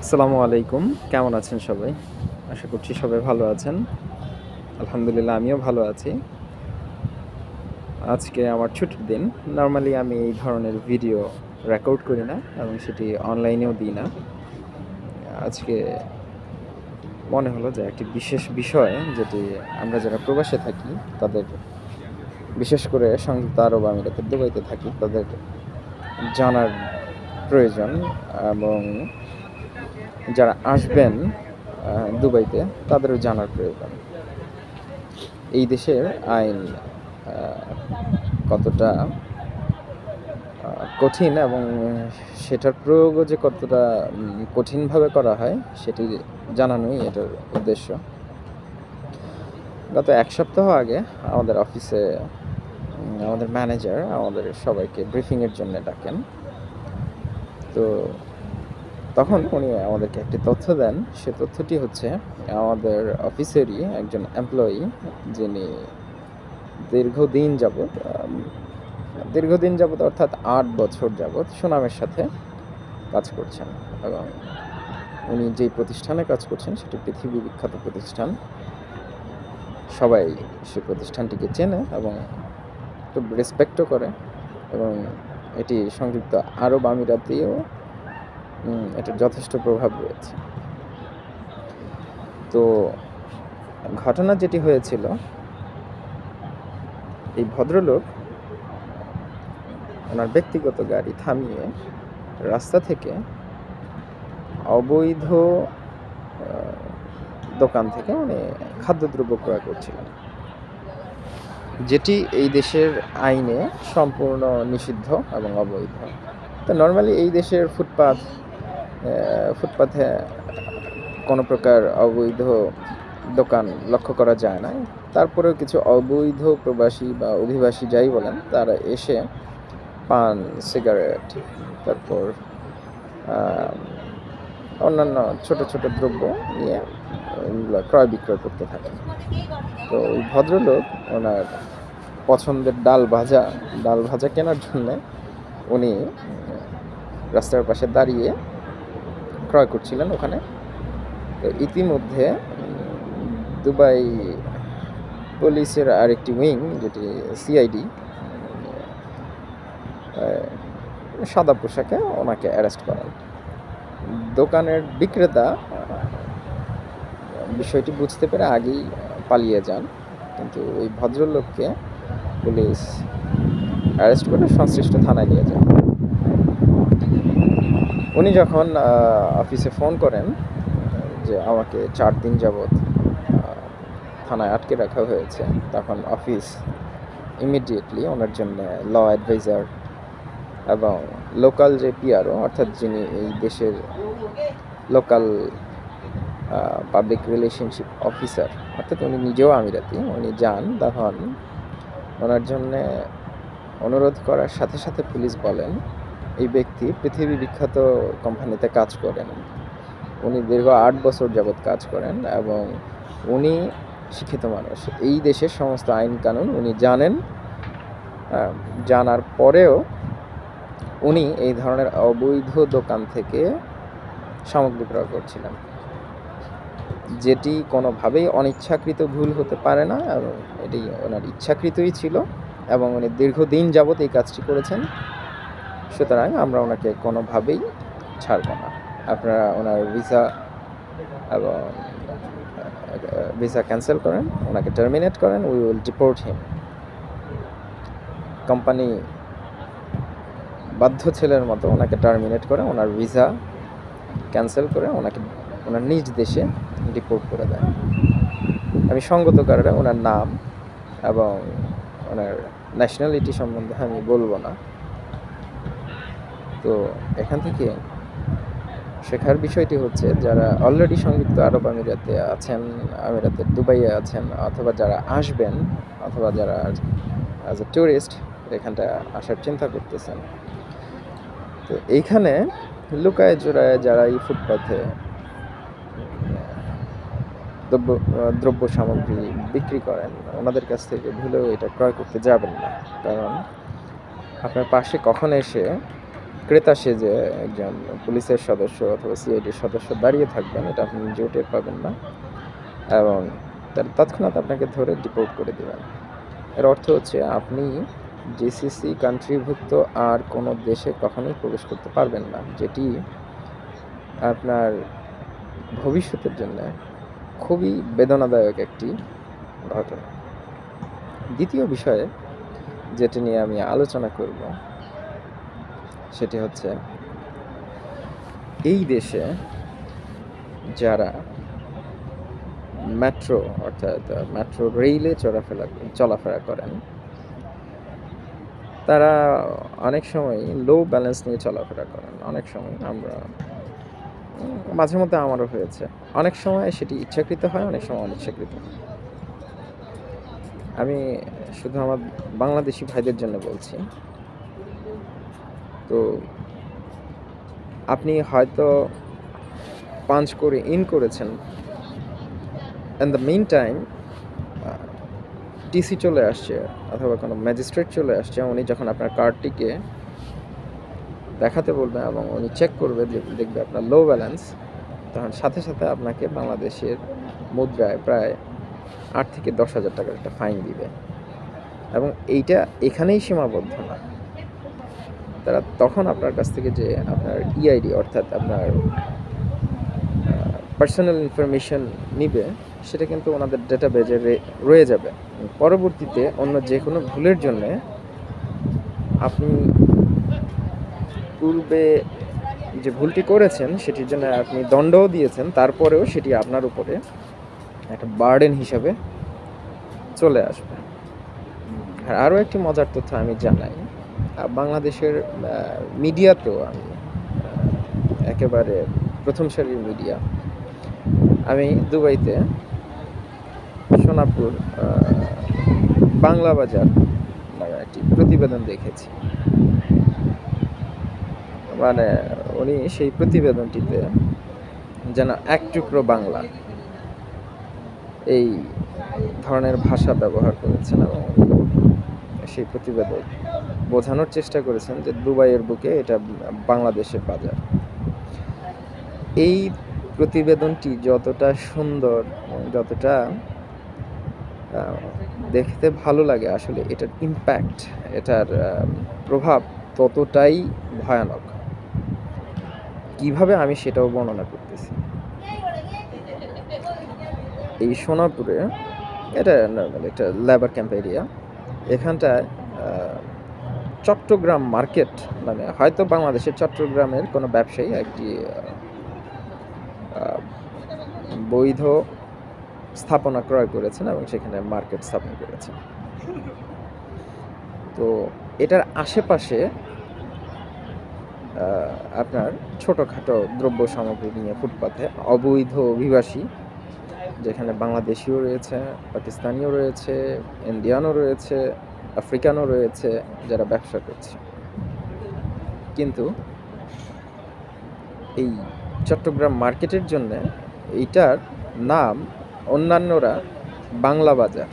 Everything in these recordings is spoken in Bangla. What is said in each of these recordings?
আসসালামু আলাইকুম। কেমন আছেন সবাই? আশা করছি সবাই ভালো আছেন। আলহামদুলিল্লাহ আমিও ভালো আছি। আজকে আমার ছুটির দিন। নরমালি আমি এই ধরনের ভিডিও রেকর্ড করি না এবং সেটি অনলাইনেও দিই না। আজকে মনে হলো যে একটি বিশেষ বিষয় যেটি আমরা যারা প্রবাসে থাকি তাদের বিশেষ করে সংযুক্ত আরব আমিরাতে দুবাইতে থাকি তাদের জানার প্রয়োজন এবং যারা আসবেন দুবাইতে তাদেরও জানার প্রয়োজন। এই দেশের আইন কতটা কঠিন এবং সেটার প্রয়োগও যে কতটা কঠিনভাবে করা হয় সেটি জানানোই এটার উদ্দেশ্য। গত ১ সপ্তাহ আগে আমাদের অফিসে আমাদের ম্যানেজার আমাদের সবাইকে ব্রিফিংয়ের জন্য ডাকেন। তো তখন উনি আমাদেরকে একটি তথ্য দেন। সে তথ্যটি হচ্ছে আমাদের অফিসেরই একজন এমপ্লয়ি যিনি দীর্ঘদিন যাবৎ অর্থাৎ ৮ বছর যাবৎ সুনামের সাথে কাজ করছেন এবং উনি যেই প্রতিষ্ঠানে কাজ করছেন সেটি পৃথিবী বিখ্যাত প্রতিষ্ঠান। সবাই সে প্রতিষ্ঠানটিকে চেনে এবং খুব রেসপেক্টও করে এবং এটি সংযুক্ত আরব আমিরাতেও এটার যথেষ্ট প্রভাব রয়েছে। তো ঘটনা যেটি হয়েছিল, এই ভদ্রলোক ওনার ব্যক্তিগত গাড়ি থামিয়ে রাস্তা থেকে অবৈধ দোকান থেকে উনি খাদ্যদ্রব্য ক্রয় করছিলেন, যেটি এই দেশের আইনে সম্পূর্ণ নিষিদ্ধ এবং অবৈধ। তো নর্মালি এই দেশের ফুটপাথে কোনো প্রকার অবৈধ দোকান লক্ষ্য করা যায় না। তারপরেও কিছু অবৈধ প্রবাসী বা অভিবাসী যাই বলেন তারা এসে পান, সিগারেট, তারপর অন্যান্য ছোট ছোট দ্রব্য নিয়ে এগুলো ক্রয় বিক্রয় করতে থাকেন। তো ওই ভদ্রলোক ওনার পছন্দের ডাল ভাজা কেনার জন্যে উনি রাস্তার পাশে দাঁড়িয়ে ক্রয় করছিলেন ওখানে। তো ইতিমধ্যে দুবাই পুলিশের আরেকটি উইং যেটি সিআইডি সাদা পোশাকে ওনাকে অ্যারেস্ট করেন। দোকানের বিক্রেতা বিষয়টি বুঝতে পেরে আগেই পালিয়ে যান, কিন্তু ওই ভদ্রলোককে পুলিশ অ্যারেস্ট করে সংশ্লিষ্ট থানায় নিয়ে যান। উনি যখন অফিসে ফোন করেন যে আমাকে 4 দিন যাবৎ থানায় আটকে রাখা হয়েছে, তখন অফিস ইমিডিয়েটলি ওনার জন্য ল অ্যাডভাইজার এবং লোকাল যে পিআরও অর্থাৎ যিনি এই দেশের লোকাল পাবলিক রিলেশনশিপ অফিসার, অর্থাৎ উনি নিজেও আমিরাতি, উনি যান। তখন ওনার জন্যে অনুরোধ করার সাথে সাথে পুলিশ বলেন এই ব্যক্তি পৃথিবী বিখ্যাত কোম্পানিতে কাজ করেন, উনি দীর্ঘ 8 বছর যাবৎ কাজ করেন এবং উনি শিক্ষিত মানুষ, এই দেশের সমস্ত আইন কানুন উনি জানেন। জানার পরেও উনি এই ধরনের অবৈধ দোকান থেকে সামগ্রী ক্রয় করছিলেন, যেটি কোনোভাবেই অনিচ্ছাকৃত ভুল হতে পারে না এবং এটি ওনার ইচ্ছাকৃতই ছিল এবং উনি দীর্ঘদিন যাবৎ এই কাজটি করেছেন। সুতরাং আমরা ওনাকে কোনোভাবেই ছাড়ব না। আপনারা ওনার ভিসা ক্যান্সেল করেন, ওনাকে টার্মিনেট করেন, we will deport him. Company বাধ্য ছেলের মতো ওনাকে টার্মিনেট করে ওনার ভিসা ক্যান্সেল করে ওনাকে ওনার নিজ দেশে ডিপোর্ট করে দেয়। আমি সঙ্গত কারণে ওনার নাম এবং ওনার ন্যাশনালিটি সম্বন্ধে আমি বলবো না। তো এখান থেকে শেখার বিষয়টি হচ্ছে যারা অলরেডি সংযুক্ত আরব আমিরাতে আছেন, আমিরাতের দুবাইয়ে আছেন, অথবা যারা আসবেন, অথবা যারা অ্যাজ এ ট্যুরিস্ট এখানটা আসার চিন্তা করতেছেন, তো এইখানে লুকায় জোড়ায় যারা এই ফুটপাথে দ্রব্য সামগ্রী বিক্রি করেন ওনাদের কাছ থেকে ভুলেও এটা ক্রয় করতে যাবেন না, কারণ আপনার পাশে কখন এসে ক্রেতা সেজে একজন পুলিশের সদস্য অথবা সিআইডির সদস্য দাঁড়িয়ে থাকবেন, এটা আপনি নিজেও টের পাবেন না, এবং তৎক্ষণাৎ আপনাকে ধরে ডিপোর্ট করে দেবেন। এর অর্থ হচ্ছে আপনি জিসিসি কান্ট্রিভুক্ত আর কোনো দেশে কখনোই প্রবেশ করতে পারবেন না, যেটি আপনার ভবিষ্যতের জন্য খুবই বেদনাদায়ক একটি ঘটনা। দ্বিতীয় বিষয়ে যেটি নিয়ে আমি আলোচনা করব সেটি হচ্ছে এই দেশে যারা মেট্রো অর্থাৎ মেট্রো রেইলে চলাফেরা করেন, তারা অনেক সময় লো ব্যালেন্স নিয়ে চলাফেরা করেন। অনেক সময় মাঝে মধ্যে আমারও হয়েছে, অনেক সময় সেটি ইচ্ছাকৃত হয়, অনেক সময় অনিচ্ছাকৃত হয়। আমি শুধু আমার বাংলাদেশি ভাইদের জন্য বলছি। তো আপনি হয়তো পাঞ্চ করে ইন করেছেন, in the meantime TC চলে আসছে অথবা কোনো ম্যাজিস্ট্রেট চলে আসছে, উনি যখন আপনার কার্ডটিকে দেখাতে বলবে এবং উনি চেক করবে, দেখবে আপনার লো ব্যালেন্স, তখন সাথে সাথে আপনাকে বাংলাদেশের মুদ্রায় প্রায় 8 থেকে 10,000 টাকার একটা ফাইন দিবে। এবং এইটা এখানেই সীমাবদ্ধ না, তারা তখন আপনার কাছ থেকে যে আপনার ইআইডি অর্থাৎ আপনার পার্সোনাল ইনফরমেশন নিবে, সেটা কিন্তু ওনাদের ডেটাবেজে রয়ে যাবে। পরবর্তীতে অন্য যে কোনো ভুলের জন্যে আপনি পূর্বে যে ভুলটি করেছেন সেটির জন্য আপনি দণ্ডও দিয়েছেন, তারপরেও সেটি আপনার উপরে একটা বার্ডেন হিসাবে চলে আসবে। আর আরও একটি মজার তথ্য আমি জানাই, বাংলাদেশের মিডিয়াতেও আমি একেবারে প্রথম সারির মিডিয়া, আমি দুবাইতে সোনাপুর বাংলা বাজার নামে একটি প্রতিবেদন দেখেছি। মানে উনি সেই প্রতিবেদনটিতে যেন এক টুকরো বাংলা এই ধরনের ভাষা ব্যবহার করেছেন এবং সেই প্রতিবেদন বোঝানোর চেষ্টা করেছেন যে দুবাইয়ের বুকে এটা বাংলাদেশের বাজার। এই প্রতিবেদনটি যতটা সুন্দর, যতটা দেখতে ভালো লাগে, আসলে এটার ইম্প্যাক্ট, এটার প্রভাব ততটাই ভয়ানক। কিভাবে আমি সেটাও বর্ণনা করতেছি। এই সোনাপুরে এটা নর্মাল একটা লেবার ক্যাম্প এরিয়া, এখানটায় চট্টগ্রাম মার্কেট মানে হয়তো বাংলাদেশের চট্টগ্রামের কোনো ব্যবসায়ী একটি বৈধ স্থাপনা ক্রয় করেছেন এবং সেখানে মার্কেট স্থাপন করেছেন। তো এটার আশেপাশে আপনার ছোটোখাটো দ্রব্য সামগ্রী নিয়ে ফুটপাথে অবৈধ অভিবাসী, যেখানে বাংলাদেশিও রয়েছে, পাকিস্তানিও রয়েছে, ইন্ডিয়ানও রয়েছে, আফ্রিকানও রয়েছে, যারা ব্যবসা করছে। কিন্তু এই চট্টগ্রাম মার্কেটের জন্য এইটার নাম অন্যান্যরা বাংলা বাজার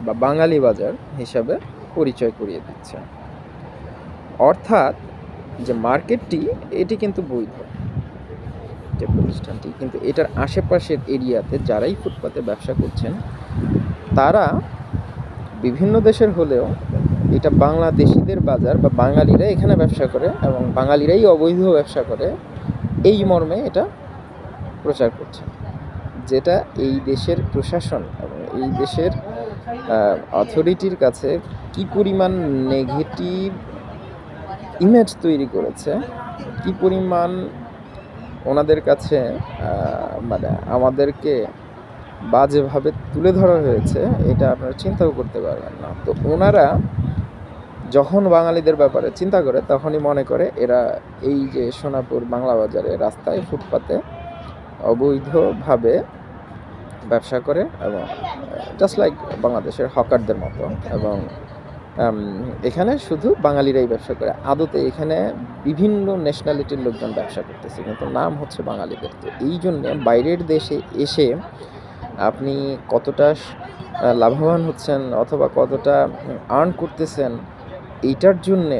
বা বাঙালি বাজার হিসাবে পরিচয় করিয়ে দিচ্ছে। অর্থাৎ যে মার্কেটটি এটি কিন্তু বৈধ, যে প্রতিষ্ঠানটি, কিন্তু এটার আশেপাশের এরিয়াতে যারাই ফুটপাতে ব্যবসা করছেন তারা বিভিন্ন দেশের হলেও এটা বাংলাদেশিদের বাজার বা বাঙালিরা এখানে ব্যবসা করে এবং বাঙালিরাই অবৈধ ব্যবসা করে, এই মর্মে এটা প্রচার করছে, যেটা এই দেশের প্রশাসন এবং এই দেশের অথরিটির কাছে কি পরিমাণ নেগেটিভ ইমেজ তৈরি করেছে, কি পরিমাণ ওনাদের কাছে মানে আমাদেরকে বাজেভাবে তুলে ধরা হয়েছে, এটা আপনারা চিন্তাও করতে পারবেন না। তো ওনারা যখন বাঙালিদের ব্যাপারে চিন্তা করে তখনই মনে করে এরা এই যে সোনাপুর বাংলা বাজারে রাস্তায় ফুটপাতে অবৈধভাবে ব্যবসা করে এবং জাস্ট লাইক বাংলাদেশের হকারদের মতো, এবং এখানে শুধু বাঙালিরাই ব্যবসা করে। আদতে এখানে বিভিন্ন ন্যাশনালিটির লোকজন ব্যবসা করতেছে, কিন্তু নাম হচ্ছে বাঙালিদের। তো এই জন্য বাইরের দেশে এসে আপনি কতটা লাভবান হচ্ছেন অথবা কতটা আর্ন করতেছেন, এইটার জন্যে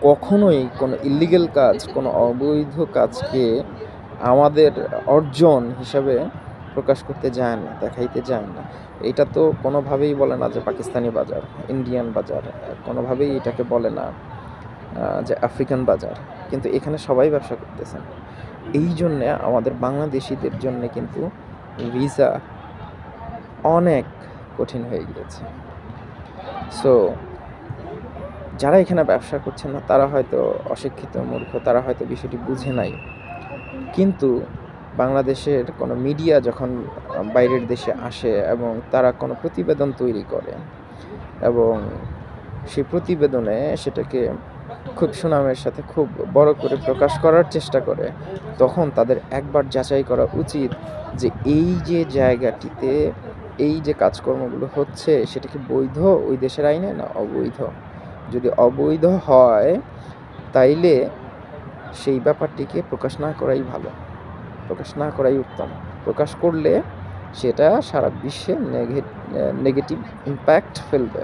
কখনোই কোনো ইল্লিগ্যাল কাজ, কোনো অবৈধ কাজকে আমাদের অর্জন হিসাবে প্রকাশ করতে যায় না, দেখাইতে যায় না। এটা তো কোনোভাবেই বলে না যে পাকিস্তানি বাজার, ইন্ডিয়ান বাজার, কোনোভাবেই এটাকে বলে না যে আফ্রিকান বাজার। কিন্তু এখানে সবাই ব্যবসা করতেছেন। এই জন্যে আমাদের বাংলাদেশিদের জন্যে কিন্তু ভিসা অনেক কঠিন হয়ে গিয়েছে। সো যারা এখানে ব্যবসা করছেন না তারা হয়তো অশিক্ষিত, মূর্খ, তারা হয়তো বিষয়টি বুঝে নাই। কিন্তু বাংলাদেশের কোনো মিডিয়া যখন বাইরের দেশে আসে এবং তারা কোনো প্রতিবেদন তৈরি করে এবং সেই প্রতিবেদনে সেটাকে খুব সুনামের সাথে খুব বড় করে প্রকাশ করার চেষ্টা করে, তখন তাদের একবার যাচাই করা উচিত যে এই যে জায়গাটিতে এই যে কাজকর্মগুলো হচ্ছে সেটা কি বৈধ ওই দেশের আইনে না অবৈধ। যদি অবৈধ হয় তাইলে সেই ব্যাপারটিকে প্রকাশ না করাই ভালো, প্রকাশ না করাই উত্তম। প্রকাশ করলে সেটা সারা বিশ্বে নেগেটিভ ইম্প্যাক্ট ফেলবে।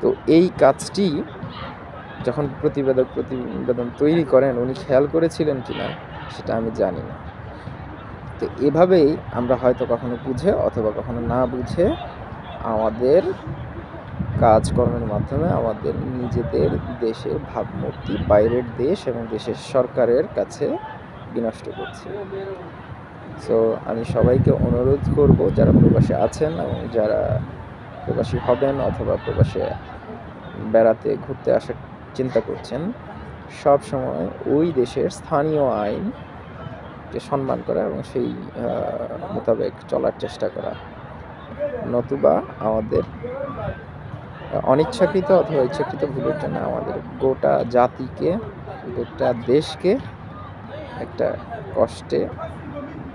তো এই কাজটি যখন প্রতিবেদন তৈরি করেন উনি খেয়াল করেছিলেন কিনা সেটা আমি জানি না। তো এভাবেই আমরা হয়তো কখনো বুঝে অথবা কখনো না বুঝে আমাদের কাজকর্মের মাধ্যমে আমাদের নিজেদের দেশের ভাবমূর্তি বাইরের দেশ এবং দেশের সরকারের কাছে বিনষ্ট করছি। সো আমি সবাইকে অনুরোধ করব, যারা প্রবাসে আছেন এবং যারা প্রবাসী হবেন অথবা প্রবাসে বেড়াতে ঘুরতে আসার চিন্তা করছেন, সব সময় ওই দেশের স্থানীয় আইনকে সম্মান করা এবং সেই মোতাবেক চলার চেষ্টা করা। নতুবা আমাদের অনিচ্ছাকৃত অথবা ইচ্ছাকৃত ভুলের জন্য আমাদের গোটা জাতিকে, গোটা দেশকে একটা কষ্টে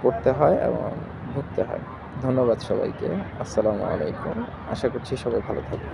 পড়তে হয় এবং ভুগতে হয়। ধন্যবাদ সবাইকে। আসসালামু আলাইকুম। আশা করছি সবাই ভালো থাকবে।